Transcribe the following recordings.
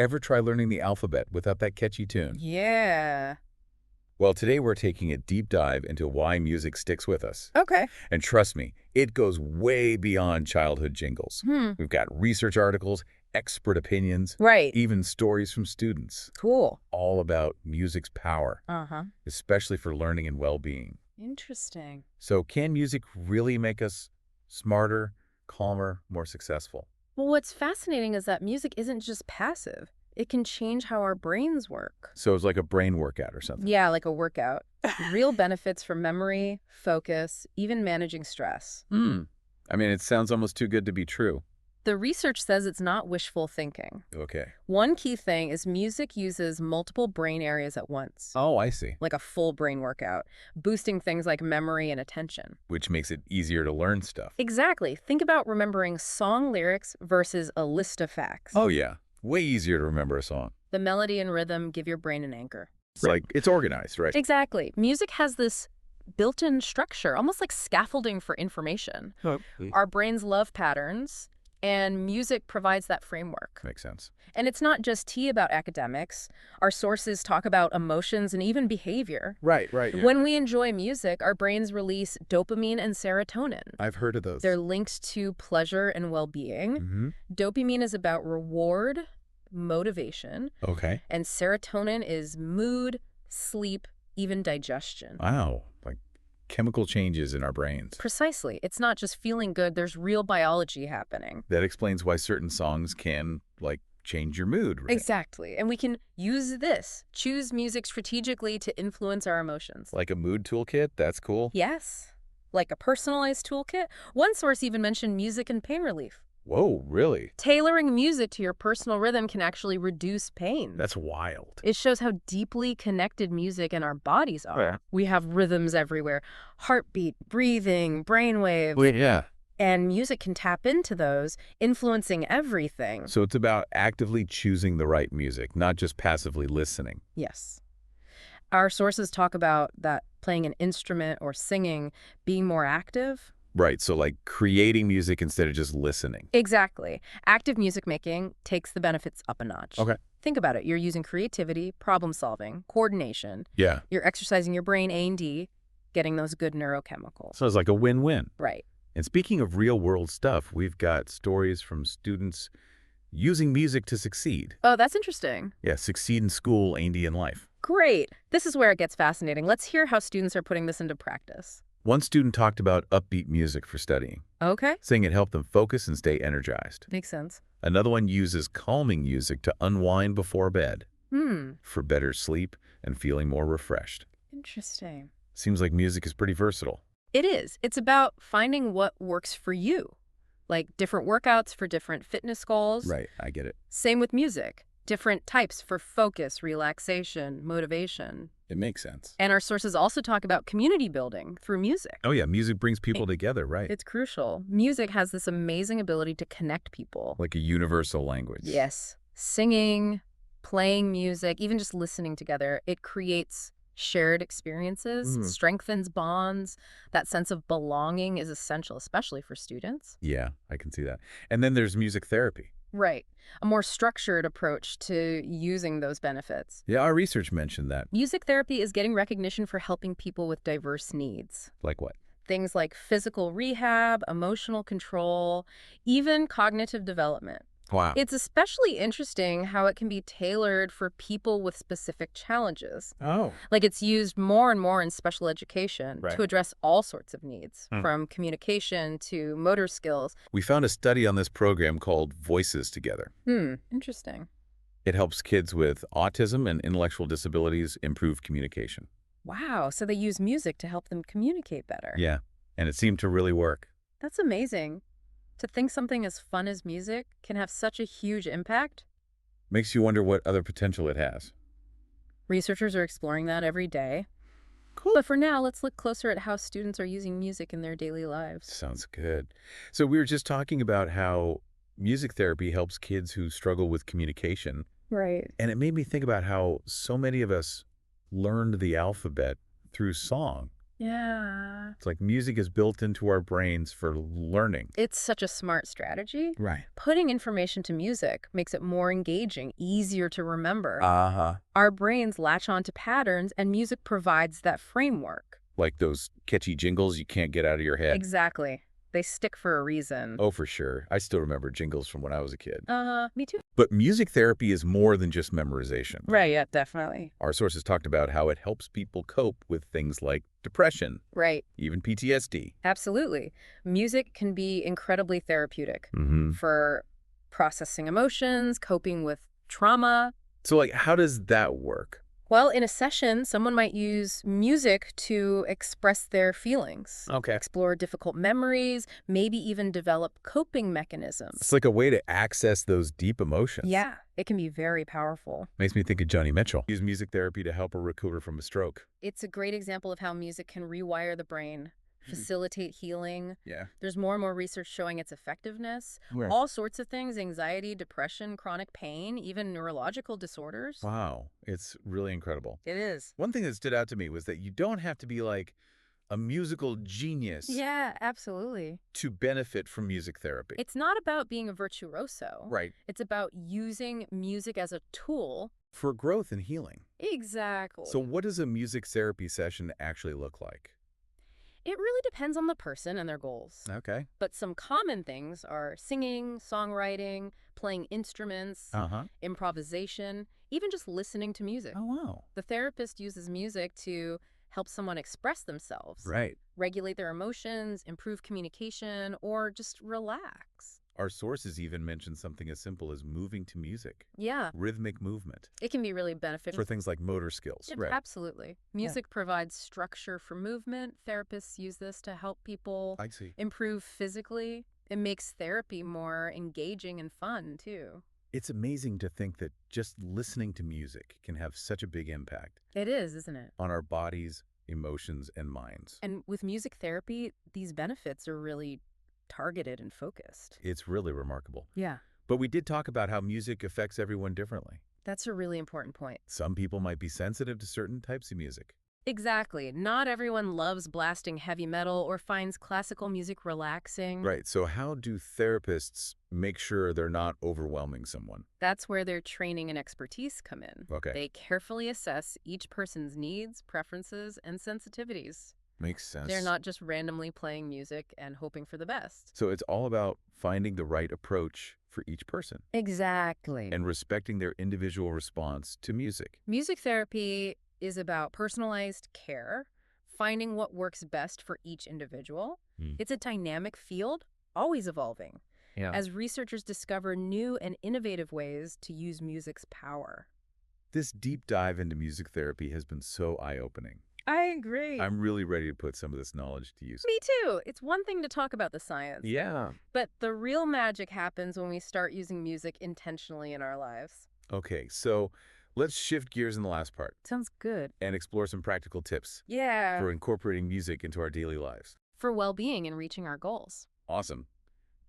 Ever try learning the alphabet without that catchy tune? Yeah. Well, today we're taking a deep dive into why music sticks with us. Okay. And trust me, it goes way beyond childhood jingles. We've got research articles, expert opinions, Right. even stories from students, Cool. all about music's power, Uh-huh. especially for learning and well-being. Interesting. So can music really make us smarter, calmer, more successful? Well, what's fascinating is that music isn't just passive. It can change how our brains work. So it's like a brain workout or something. Yeah, like a workout. Real benefits for memory, focus, even managing stress. I mean, it sounds almost too good to be true. The research says it's not wishful thinking. Okay. One key thing is music uses multiple brain areas at once, Oh, I see. like a full brain workout, boosting things like memory and attention. Which makes it easier to learn stuff. Exactly. Think about remembering song lyrics versus a list of facts. Oh, yeah. Way easier to remember a song. The melody and rhythm give your brain an anchor. It's like, it's organized, right? Exactly. Music has this built-in structure, almost like scaffolding for information. Oh, Our brains love patterns, and music provides that framework. makes sense. And it's not just tea about academics. Our sources talk about emotions and even behavior. Right. When we enjoy music, our brains release dopamine and serotonin. I've heard of those. They're linked to pleasure and well-being. Dopamine is about reward, motivation, Okay. and serotonin is mood, sleep, even digestion. Wow. Like chemical changes in our brains. Precisely. It's not just feeling good, there's real biology happening. That explains why certain songs can, like, change your mood, right? Exactly. And we can use this, choose music strategically to influence our emotions. Like a mood toolkit? That's cool. Yes. Like a personalized toolkit. One source even mentioned music and pain relief. Whoa, really? Tailoring music to your personal rhythm can actually reduce pain. That's wild. It shows how deeply connected music and our bodies are. Yeah. We have rhythms everywhere. Heartbeat, breathing, brainwaves. Wait, yeah. And music can tap into those, influencing everything. So it's about actively choosing the right music, not just passively listening. Yes. Our sources talk about that playing an instrument or singing being more active. Right, so like creating music instead of just listening. Exactly. Active music making takes the benefits up a notch. Okay. Think about it. You're using creativity, problem solving, coordination. Yeah. You're exercising your brain A&D, getting those good neurochemicals. So it's like a win-win. Right. And speaking of real-world stuff, we've got stories from students using music to succeed. Oh, that's interesting. Yeah, succeed in school, A&D in life. Great. This is where it gets fascinating. Let's hear how students are putting this into practice. One student talked about upbeat music for studying, Okay. saying it helped them focus and stay energized. Makes sense. Another one uses calming music to unwind before bed for better sleep and feeling more refreshed. Interesting. Seems like music is pretty versatile. It is. It's about finding what works for you. Like different workouts for different fitness goals. Right, I get it. Same with music. Different types for focus, relaxation, motivation. It makes sense. And our sources also talk about community building through music. Oh yeah, music brings people together, right? It's crucial. Music has this amazing ability to connect people. Like a universal language. Yes. Singing, playing music, even just listening together, it creates shared experiences, strengthens bonds. That sense of belonging is essential, especially for students. Yeah, I can see that. And then there's music therapy. Right. A more structured approach to using those benefits. Yeah, our research mentioned that. Music therapy is getting recognition for helping people with diverse needs. Like what? Things like physical rehab, emotional control, even cognitive development. Wow. It's especially interesting how it can be tailored for people with specific challenges. Oh. Like it's used more and more in special education Right. to address all sorts of needs, from communication to motor skills. We found a study on this program called Voices Together. Interesting. It helps kids with autism and intellectual disabilities improve communication. Wow, so they use music to help them communicate better. Yeah, and it seemed to really work. That's amazing. To think something as fun as music can have such a huge impact. Makes you wonder what other potential it has. Researchers are exploring that every day. Cool. But for now, let's look closer at how students are using music in their daily lives. Sounds good. So we were just talking about how music therapy helps kids who struggle with communication. Right. And it made me think about how so many of us learned the alphabet through song. Yeah. It's like music is built into our brains for learning. It's such a smart strategy. Right. Putting information to music makes it more engaging, easier to remember. Uh-huh. Our brains latch on to patterns, and music provides that framework. Like those catchy jingles you can't get out of your head. Exactly. They stick for a reason. Oh, for sure. I still remember jingles from when I was a kid. Me too. But music therapy is more than just memorization. Right, yeah, definitely. Our sources talked about how it helps people cope with things like depression, Right. even PTSD. Absolutely. Music can be incredibly therapeutic for processing emotions, coping with trauma. So, like, how does that work? Well, in a session, someone might use music to express their feelings, Okay. explore difficult memories, maybe even develop coping mechanisms. It's like a way to access those deep emotions. Yeah, it can be very powerful. Makes me think of Joni Mitchell. Use music therapy to help her recover from a stroke. It's a great example of how music can rewire the brain, facilitate healing. Yeah. There's more and more research showing its effectiveness. Where? All sorts of things, anxiety, depression, chronic pain, even neurological disorders. Wow. It's really incredible. It is. One thing that stood out to me was that you don't have to be like a musical genius Yeah, absolutely. to benefit from music therapy. It's not about being a virtuoso. Right. It's about using music as a tool. For growth and healing. Exactly. So what does a music therapy session actually look like? It really depends on the person and their goals. Okay. But some common things are singing, songwriting, playing instruments, Uh-huh. improvisation, even just listening to music. Oh, wow. The therapist uses music to help someone express themselves, Right. regulate their emotions, improve communication, or just relax. Our sources even mention something as simple as moving to music. Yeah, Rhythmic movement. it can be really beneficial. For things like motor skills. Right. Absolutely. Music provides structure for movement. Therapists use this to help people I see. improve physically. It makes therapy more engaging and fun, too. It's amazing to think that just listening to music can have such a big impact It is, isn't it? on our bodies, emotions, and minds. And with music therapy, these benefits are really targeted and focused. It's really remarkable. Yeah. But we did talk about how music affects everyone differently. That's a really important point. Some people might be sensitive to certain types of music. Exactly. Not everyone loves blasting heavy metal or finds classical music relaxing. Right. So how do therapists make sure they're not overwhelming someone? That's where their training and expertise come in. Okay. They carefully assess each person's needs, preferences, and sensitivities. Makes sense. They're not just randomly playing music and hoping for the best. So it's all about finding the right approach for each person Exactly. and respecting their individual response to music. Music therapy is about personalized care, finding what works best for each individual. It's a dynamic field, always evolving, as researchers discover new and innovative ways to use music's power. This deep dive into music therapy has been so eye-opening. I agree. I'm really ready to put some of this knowledge to use. Me too. It's one thing to talk about the science. Yeah. But the real magic happens when we start using music intentionally in our lives. Okay, so let's shift gears in the last part Sounds good. and explore some practical tips Yeah. for incorporating music into our daily lives. For well-being and reaching our goals. Awesome.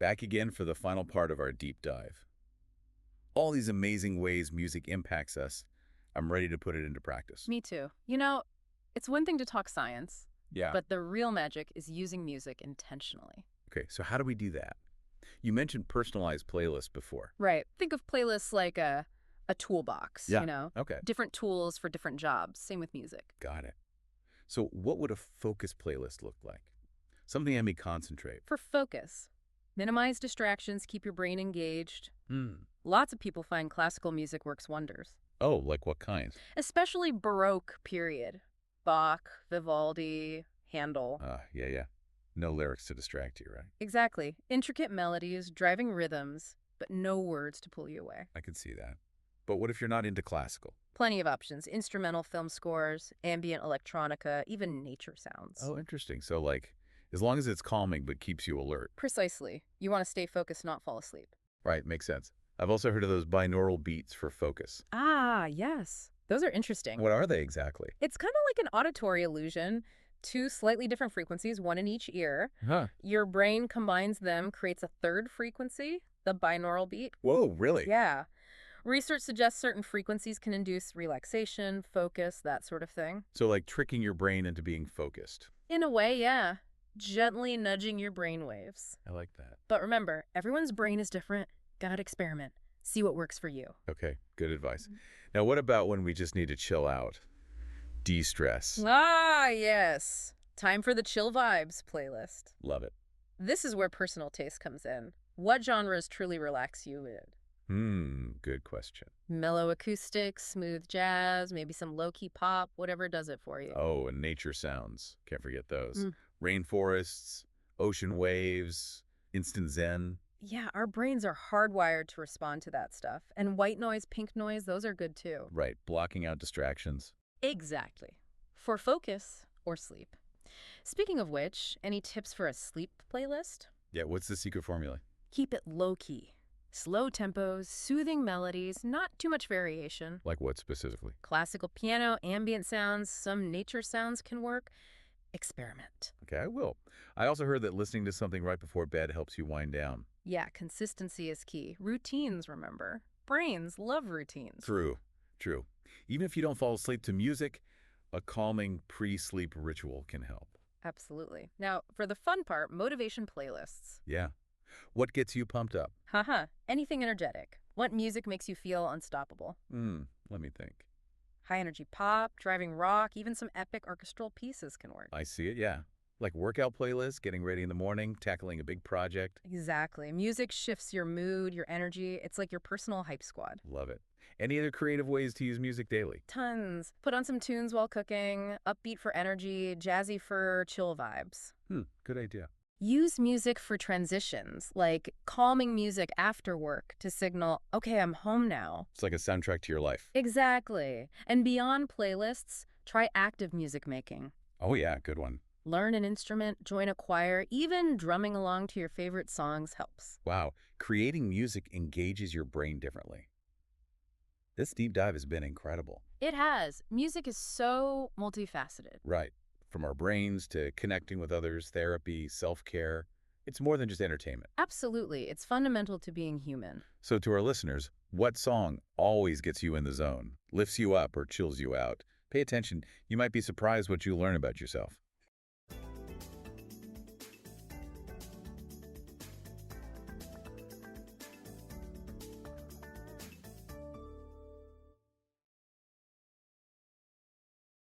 Back again for the final part of our deep dive. All these amazing ways music impacts us, I'm ready to put it into practice. Me too. You know, it's one thing to talk science, Yeah. but the real magic is using music intentionally. Okay, so how do we do that? You mentioned personalized playlists before. Right. Think of playlists like a toolbox, Yeah. you know? Okay, Different tools for different jobs. Same with music. got it. So what would a focus playlist look like? Something that may concentrate. For focus, minimize distractions, keep your brain engaged. Hmm. Lots of people find classical music works wonders, Oh, like what kind? especially Baroque period. Bach, Vivaldi, Handel. Yeah. No lyrics to distract you, right? Exactly. Intricate melodies, driving rhythms, but no words to pull you away. I could see that. But what if you're not into classical? Plenty of options. Instrumental film scores, ambient electronica, even nature sounds. Oh, interesting. So like, as long as it's calming but keeps you alert. Precisely. You want to stay focused, not fall asleep. Right, makes sense. I've also heard of those binaural beats for focus. Ah, yes. Those are interesting. What are they exactly? It's kind of like an auditory illusion. Two slightly different frequencies, one in each ear. Huh. Your brain combines them, creates a third frequency, the binaural beat. Whoa, really? Yeah. Research suggests certain frequencies can induce relaxation, focus, that sort of thing. So like tricking your brain into being focused. In a way, yeah. Gently nudging your brain waves. I like that. But remember, everyone's brain is different. Gotta experiment. See what works for you. Okay, good advice. Now, what about when we just need to chill out? De-stress. Ah, yes. Time for the Chill Vibes playlist. Love it. This is where personal taste comes in. What genres truly relax you in? Good question. Mellow acoustics, smooth jazz, maybe some low-key pop, whatever does it for you. Oh, and nature sounds. Can't forget those. Mm. Rainforests, ocean waves, instant zen. Yeah, our brains are hardwired to respond to that stuff. And white noise, pink noise, those are good too. Right, blocking out distractions. Exactly. For focus or sleep. Speaking of which, any tips for a sleep playlist? Yeah, what's the secret formula? Keep it low-key. Slow tempos, soothing melodies, not too much variation. Like what specifically? Classical piano, ambient sounds, some nature sounds can work. Experiment. Okay, I will. I also heard that listening to something right before bed helps you wind down. Yeah, consistency is key. Routines, remember. Brains love routines. True, true. Even if you don't fall asleep to music, a calming pre-sleep ritual can help. Absolutely. Now, for the fun part, motivation playlists. Yeah. What gets you pumped up? Haha, anything energetic. What music makes you feel unstoppable? Let me think. High energy pop, driving rock, even some epic orchestral pieces can work. I see it, yeah. Like workout playlists, getting ready in the morning, tackling a big project. Exactly. Music shifts your mood, your energy. It's like your personal hype squad. Love it. Any other creative ways to use music daily? Tons. Put on some tunes while cooking, upbeat for energy, jazzy for chill vibes. Good idea. Use music for transitions, like calming music after work to signal, okay, I'm home now. It's like a soundtrack to your life. Exactly. And beyond playlists, try active music making. Oh yeah, good one. Learn an instrument, join a choir, even drumming along to your favorite songs helps. Wow, creating music engages your brain differently. This deep dive has been incredible. It has. Music is so multifaceted. Right. From our brains to connecting with others, therapy, self-care. It's more than just entertainment. Absolutely. It's fundamental to being human. So to our listeners, what song always gets you in the zone, lifts you up, or chills you out? Pay attention. You might be surprised what you learn about yourself.